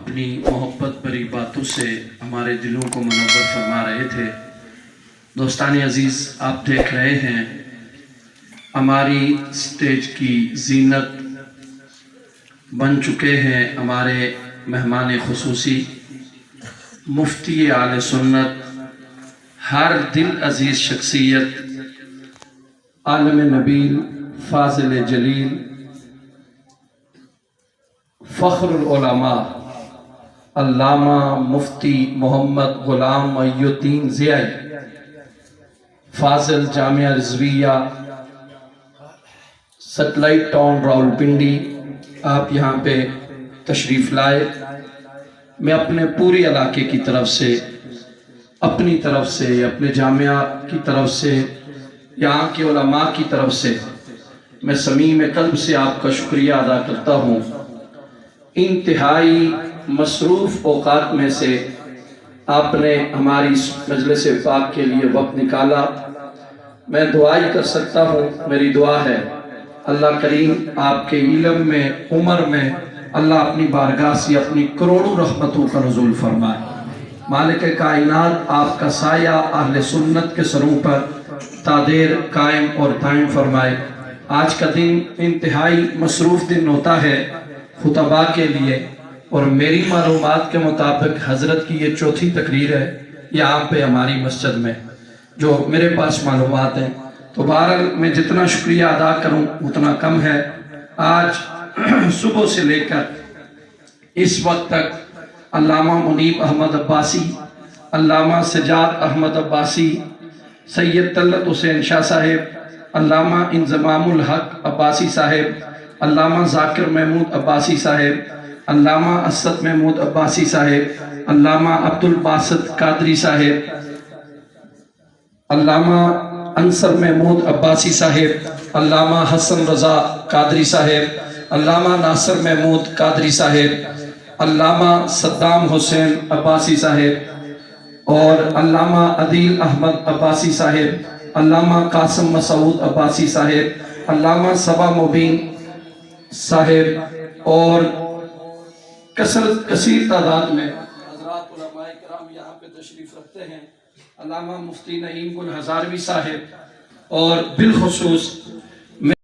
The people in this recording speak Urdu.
اپنی محبت بھری باتوں سے ہمارے دلوں کو منور فرما رہے تھے۔ دوستان عزیز، آپ دیکھ رہے ہیں ہماری سٹیج کی زینت بن چکے ہیں ہمارے مہمان خصوصی مفتی اہل سنت، ہر دل عزیز شخصیت، عالم نبیل، فاضل جلیل، فخر العلماء، علامہ مفتی محمد غلام محی الدین ضیائی، فاضل جامعہ رضویہ، سیٹلائٹ ٹاؤن راولپنڈی، آپ یہاں پہ تشریف لائے۔ میں اپنے پورے علاقے کی طرف سے، اپنی طرف سے، اپنے جامعہ کی طرف سے، یہاں کے علماء کی طرف سے میں صمیم قلب سے آپ کا شکریہ ادا کرتا ہوں۔ انتہائی مصروف اوقات میں سے آپ نے ہماری مجلس پاک کے لیے وقت نکالا۔ میں دعائی کر سکتا ہوں، میری دعا ہے اللہ کریم آپ کے علم میں، عمر میں اللہ اپنی بارگاہ سے اپنی کروڑوں رحمتوں کا نزول فرمائے۔ مالک کائنات آپ کا سایہ اہل سنت کے سروں پر تادیر قائم اور دائم فرمائے۔ آج کا دن انتہائی مصروف دن ہوتا ہے خطباء کے لیے، اور میری معلومات کے مطابق حضرت کی یہ چوتھی تقریر ہے یہاں پہ ہماری مسجد میں، جو میرے پاس معلومات ہیں۔ تو بہرحال میں جتنا شکریہ ادا کروں اتنا کم ہے۔ آج صبح سے لے کر اس وقت تک علامہ منیب احمد عباسی، علامہ سجاد احمد عباسی، سید طلعت حسین شاہ صاحب، علامہ انضمام الحق عباسی صاحب، علامہ ذاکر محمود عباسی صاحب، علامہ اسد محمود عباسی صاحب، علامہ عبدالباسط قادری صاحب، علامہ انصر محمود عباسی صاحب، علامہ حسن رضا قادری صاحب، علامہ ناصر محمود قادری صاحب، علامہ صدام حسین عباسی صاحب، اور علامہ عدیل احمد عباسی صاحب، علامہ قاسم مسعود عباسی صاحب، علامہ صبا مبین صاحب، اور کثیر تعداد میں حضرات علماء کرام یہاں پہ تشریف رکھتے ہیں، علامہ مفتی نعیم گل ہزاروی صاحب، اور بالخصوص